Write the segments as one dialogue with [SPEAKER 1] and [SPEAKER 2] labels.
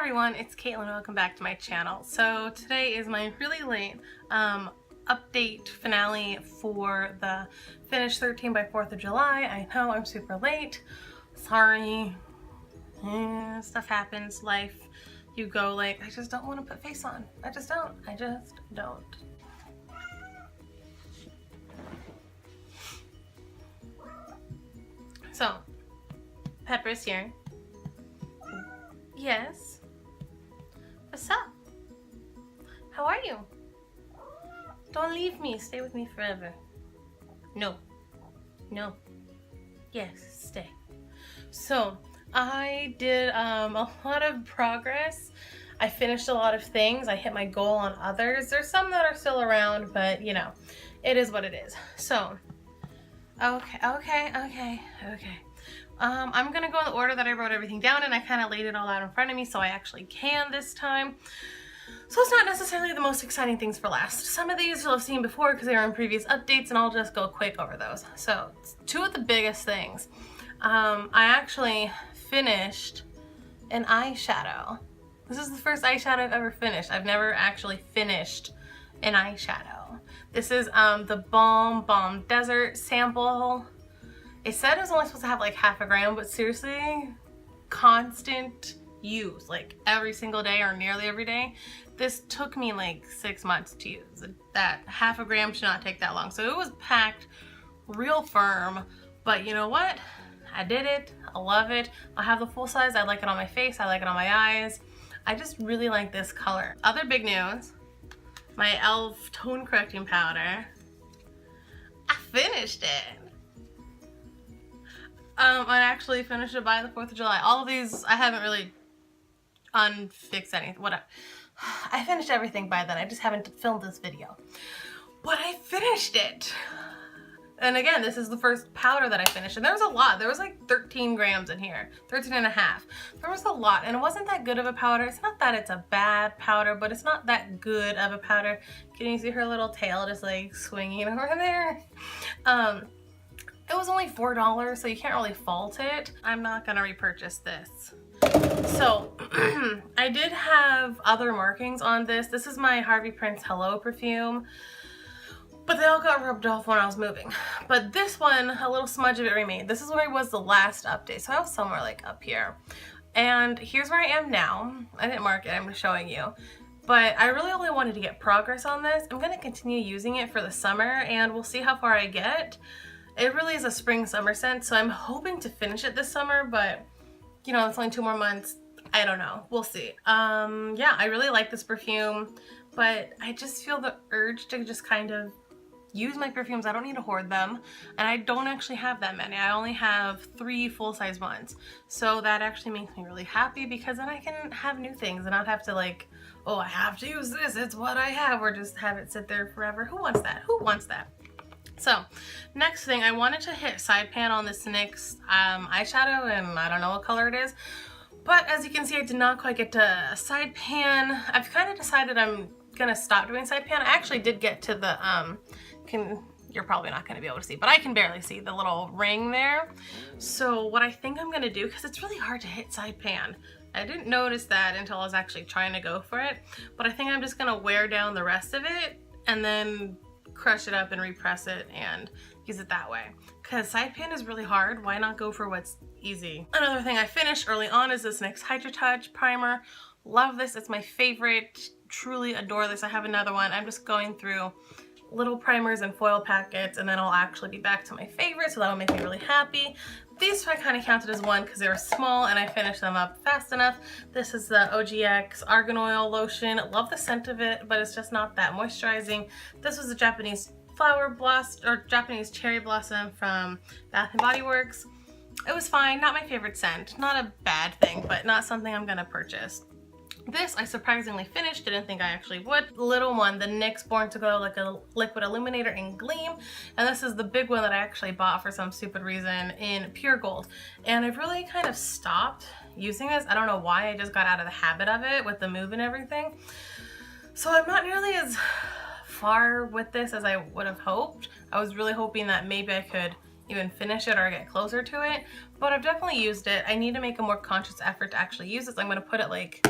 [SPEAKER 1] everyone, it's Caitlin. Welcome back to my channel. So today is my really late update finale for the Finish 13 by 4th of July. I know I'm super late. Sorry. Stuff happens. Life. You go like, I just don't want to put face on. I just don't. So, Pepper's here. Yes. What's up? How are you? Don't leave me. Stay with me forever. No. No. Yes, stay. So, I did a lot of progress. I finished a lot of things. I hit my goal on others. There's some that are still around, but you know, it is what it is. So, okay. I'm gonna go in the order that I wrote everything down, and I kind of laid it all out in front of me so I actually can this time. So it's not necessarily the most exciting things for last. Some of these you'll have seen before because they were in previous updates, and I'll just go quick over those. So two of the biggest things. I actually finished an eyeshadow. This is the first eyeshadow I've ever finished. I've never actually finished an eyeshadow. This is the Balm Desert sample. It said it was only supposed to have like half a gram, but seriously, constant use, like every single day or nearly every day. This took me like 6 months to use. That half a gram should not take that long. So it was packed real firm, but you know what? I did it. I love it. I have the full size. I like it on my face. I like it on my eyes. I just really like this color. Other big news, my e.l.f. tone correcting powder. I finished it. I actually finished it by the 4th of July. All of these, I haven't really unfixed anything, whatever. I finished everything by then. I just haven't filmed this video. But I finished it. And again, this is the first powder that I finished. And there was a lot. There was like 13 grams in here. 13 and a half. There was a lot. And it wasn't that good of a powder. It's not that it's a bad powder, but it's not that good of a powder. Can you see her little tail just like swinging over there? It was only $4, so you can't really fault it. I'm not gonna repurchase this. So, I did have other markings on this. This is my Harvey Prince Hello perfume, but they all got rubbed off when I was moving. But this one, a little smudge of it remained. This is where I was the last update, so I was somewhere like up here. And here's where I am now. I didn't mark it, I'm just showing you. But I really only wanted to get progress on this. I'm gonna continue using it for the summer, and we'll see how far I get. It really is a spring-summer scent, so I'm hoping to finish it this summer, but you know, it's only 2 more months. I don't know. We'll see. Yeah, I really like this perfume, but I just feel the urge to just kind of use my perfumes. I don't need to hoard them, and I don't actually have that many. I only have 3 full-size ones, so that actually makes me really happy because then I can have new things and not have to like, oh, I have to use this, it's what I have, or just have it sit there forever. Who wants that? Who wants that? So, next thing, I wanted to hit side pan on this NYX eyeshadow, and I don't know what color it is. But as you can see, I did not quite get to side pan. I've kind of decided I'm gonna stop doing side pan. I actually did get to the, you're probably not gonna be able to see, but I can barely see the little ring there. So what I think I'm gonna do, because it's really hard to hit side pan. I didn't notice that until I was actually trying to go for it. But I think I'm just gonna wear down the rest of it and then crush it up and repress it and use it that way. Because side pan is really hard. Why not go for what's easy? Another thing I finished early on is this NYX Hydra Touch primer. Love this. It's my favorite. Truly adore this. I have another one. I'm just going through little primers and foil packets, and then I'll actually be back to my favorite, so that'll make me really happy. These I kind of counted as one because they were small and I finished them up fast enough. This is the OGX Argan Oil Lotion. Love the scent of it, but it's just not that moisturizing. This was the Japanese Flower Blossom, or Japanese Cherry Blossom from Bath & Body Works. It was fine, not my favorite scent. Not a bad thing, but not something I'm gonna purchase. This I surprisingly finished, didn't think I actually would. Little one, the NYX Born to Glow like a Liquid Illuminator in Gleam. And this is the big one that I actually bought for some stupid reason in Pure Gold. And I've really kind of stopped using this. I don't know why, I just got out of the habit of it with the move and everything. So I'm not nearly as far with this as I would have hoped. I was really hoping that maybe I could even finish it or get closer to it. But I've definitely used it. I need to make a more conscious effort to actually use this. I'm going to put it like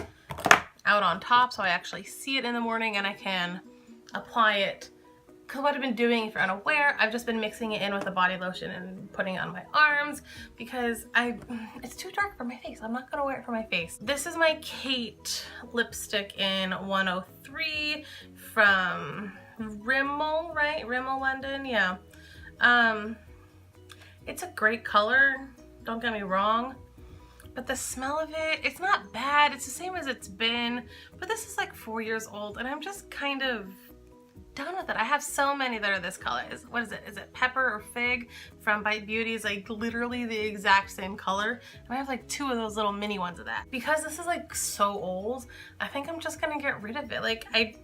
[SPEAKER 1] out on top so I actually see it in the morning and I can apply it. Because what I've been doing, if you're unaware, I've just been mixing it in with a body lotion and putting it on my arms because it's too dark for my face. I'm not gonna wear it for my face. This is my Kate lipstick in 103 from Rimmel, right? Rimmel London, yeah. It's a great color, don't get me wrong, but the smell of it, it's not bad. It's the same as it's been, but this is like 4 years old and I'm just kind of done with it. I have so many that are this color. What is it? Is it Pepper or Fig from Bite Beauty? It's like literally the exact same color. And I have like 2 of those little mini ones of that. Because this is like so old, I think I'm just gonna get rid of it. Like I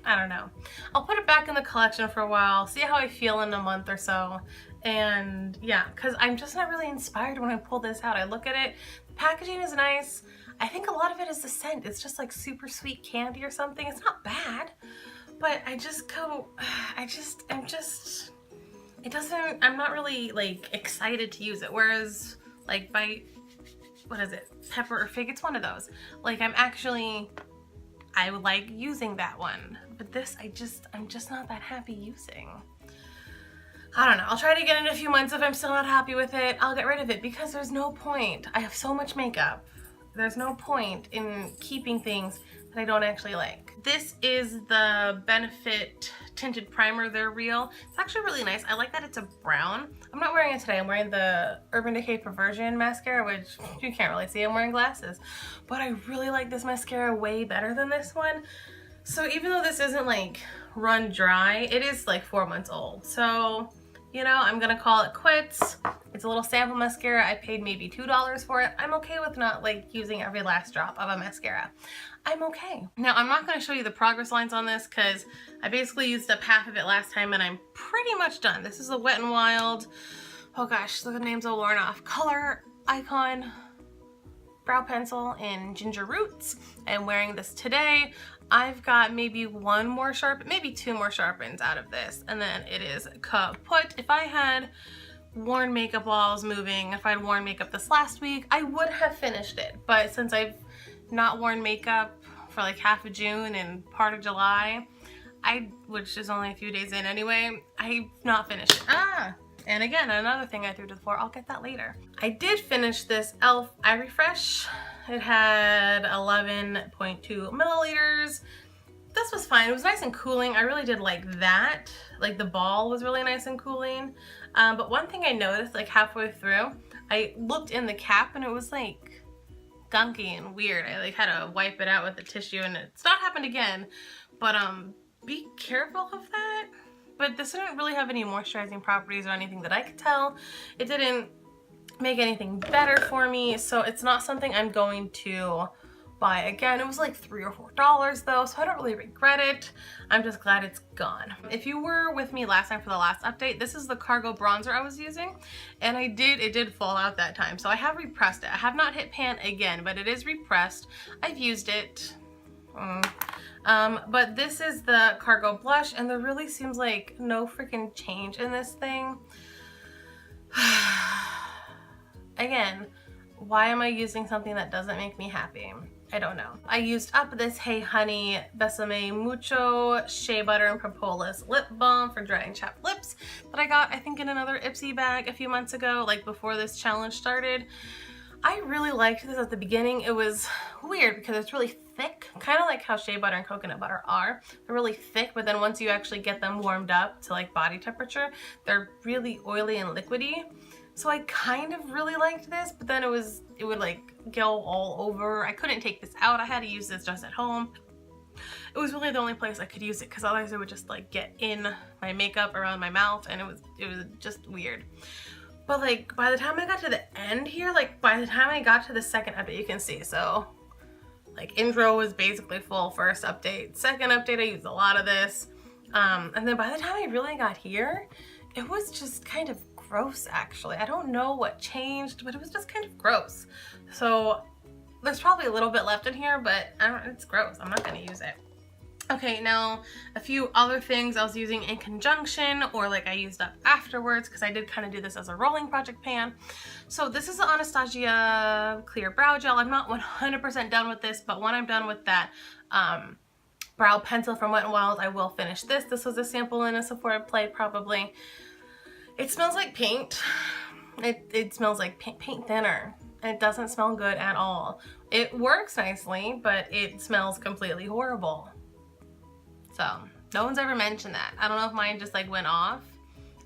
[SPEAKER 1] don't know. I'll put it back in the collection for a while, see how I feel in a month or so. And yeah, because I'm just not really inspired when I pull this out. I look at it, the packaging is nice. I think a lot of it is the scent. It's just like super sweet candy or something. It's not bad. But I just go, I'm not really like excited to use it. Whereas like by, what is it? Pepper or Fig, it's one of those. Like I would like using that one. But this, I'm just not that happy using. I don't know. I'll try it again in a few months. If I'm still not happy with it, I'll get rid of it because there's no point. I have so much makeup. There's no point in keeping things that I don't actually like. This is the Benefit Tinted Primer. They're real. It's actually really nice. I like that it's a brown. I'm not wearing it today. I'm wearing the Urban Decay Perversion mascara, which you can't really see. I'm wearing glasses. But I really like this mascara way better than this one. So even though this isn't like run dry, it is like 4 months old. So, you know, I'm gonna call it quits. It's a little sample mascara. I paid maybe $2 for it. I'm okay with not like using every last drop of a mascara. I'm okay. Now, I'm not gonna show you the progress lines on this because I basically used up half of it last time and I'm pretty much done. This is a Wet n Wild, oh gosh, the name's all worn off, Color Icon brow pencil in Ginger Roots. I'm wearing this today. I've got maybe 1 more maybe 2 more sharpens out of this, and then it is kaput. If I had worn makeup while I was moving, if I'd worn makeup this last week, I would have finished it. But since I've not worn makeup for like half of June and part of July, which is only a few days in anyway, I've not finished it. And again, another thing I threw to the floor, I'll get that later. I did finish this e.l.f. Eye Refresh. It had 11.2 milliliters. This was fine. It was nice and cooling. I really did like that. Like the ball was really nice and cooling. But one thing I noticed like halfway through, I looked in the cap and it was like gunky and weird. I like had to wipe it out with a tissue and it's not happened again. But be careful of that. But this didn't really have any moisturizing properties or anything that I could tell. It didn't make anything better for me, so it's not something I'm going to buy again. It was like $3 or $4 though, so I don't really regret it. I'm just glad it's gone. If you were with me last time for the last update, this is the Cargo bronzer I was using, and it did fall out that time, so I have repressed it. I have not hit pan again, but it is repressed. I've used it. But this is the Cargo blush, and there really seems like no freaking change in this thing. Again, why am I using something that doesn't make me happy? I don't know. I used up this Hey Honey Besame Mucho Shea Butter and Propolis Lip Balm for dry and chapped lips that I got, I think, in another Ipsy bag a few months ago, like before this challenge started. I really liked this at the beginning. It was weird because it's really thick, kind of like how shea butter and coconut butter are. They're really thick, but then once you actually get them warmed up to like body temperature, they're really oily and liquidy. So I kind of really liked this, but then it would like go all over. I couldn't take this out. I had to use this just at home. It was really the only place I could use it because otherwise it would just like get in my makeup around my mouth, and it was just weird. But like by the time I got to the end here, like by the time I got to the second update, you can see, so like intro was basically full. First update, second update, I used a lot of this. And then by the time I really got here, it was just kind of gross actually. I don't know what changed, but it was just kind of gross. So there's probably a little bit left in here, but it's gross. I'm not gonna use it. Okay, now a few other things I was using in conjunction or like I used up afterwards, because I did kind of do this as a rolling project pan. So this is the Anastasia Clear Brow Gel. I'm not 100% done with this, but when I'm done with that brow pencil from Wet n Wild, I will finish this. This was a sample in a Sephora play probably. It smells like paint. It smells like paint thinner. And it doesn't smell good at all. It works nicely, but it smells completely horrible. So no one's ever mentioned that. I don't know if mine just like went off.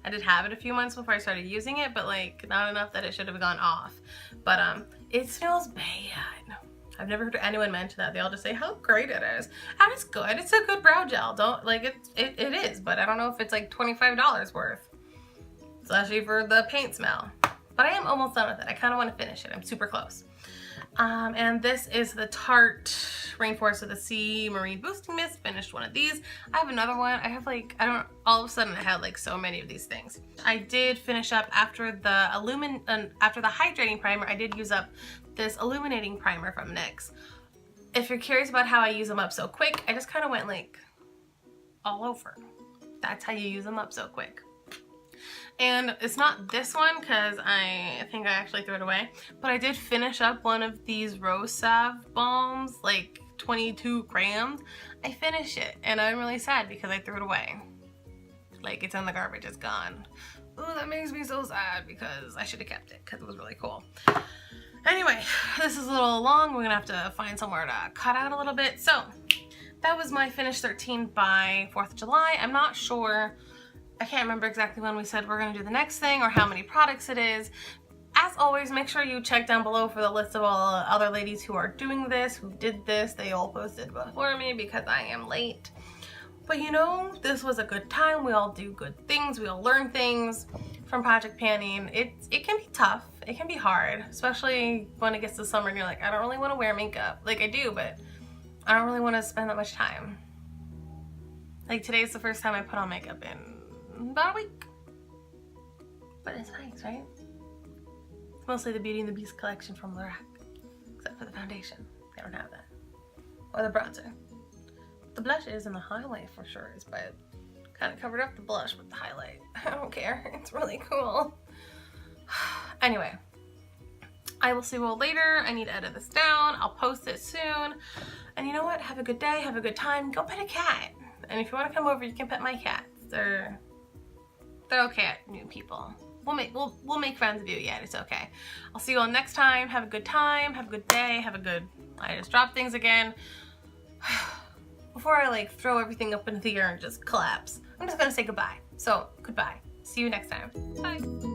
[SPEAKER 1] I did have it a few months before I started using it, but like not enough that it should have gone off. But it smells bad. I've never heard anyone mention that. They all just say how great it is. And it's good. It's a good brow gel. Don't like it is, but I don't know if it's like $25 worth. Especially for the paint smell. But I am almost done with it. I kind of want to finish it. I'm super close. And this is the Tarte Rainforest of the Sea Marine Boosting Mist. Finished one of these. I have another one. I have like, all of a sudden I had like so many of these things. I did finish up after the hydrating primer. I did use up this illuminating primer from NYX. If you're curious about how I use them up so quick, I just kind of went like all over. That's how you use them up so quick. And it's not this one because I think I actually threw it away, but I did finish up one of these Rose Salve balms, like 22 grams. I finished it and I'm really sad because I threw it away. Like it's in the garbage, it's gone. Ooh, that makes me so sad because I should have kept it because it was really cool. Anyway, this is a little long. We're gonna have to find somewhere to cut out a little bit. So that was my Finish 13 by 4th of July. I'm not sure. I can't remember exactly when we said we're going to do the next thing or how many products it is. As always, make sure you check down below for the list of all the other ladies who are doing this, who did this. They all posted before me because I am late. But you know, this was a good time. We all do good things. We all learn things from project panning. It can be tough. It can be hard, especially when it gets to summer and you're like, I don't really want to wear makeup. Like I do, but I don't really want to spend that much time. Like today's the first time I put on makeup in about a week. But it's nice, right? It's mostly the Beauty and the Beast collection from Lorac. Except for the foundation. They don't have that. Or the bronzer. The blushes and the highlight for sure is, but kind of covered up the blush with the highlight. I don't care. It's really cool. Anyway. I will see you all later. I need to edit this down. I'll post it soon. And you know what? Have a good day. Have a good time. Go pet a cat. And if you want to come over, you can pet my cats. They're okay at new people. We'll make friends with you. Yeah, it's okay. I'll see you all next time. Have a good time. Have a good day. Have a good... I just dropped things again. Before I like throw everything up into the air and just collapse, I'm just gonna say goodbye. So goodbye. See you next time. Bye.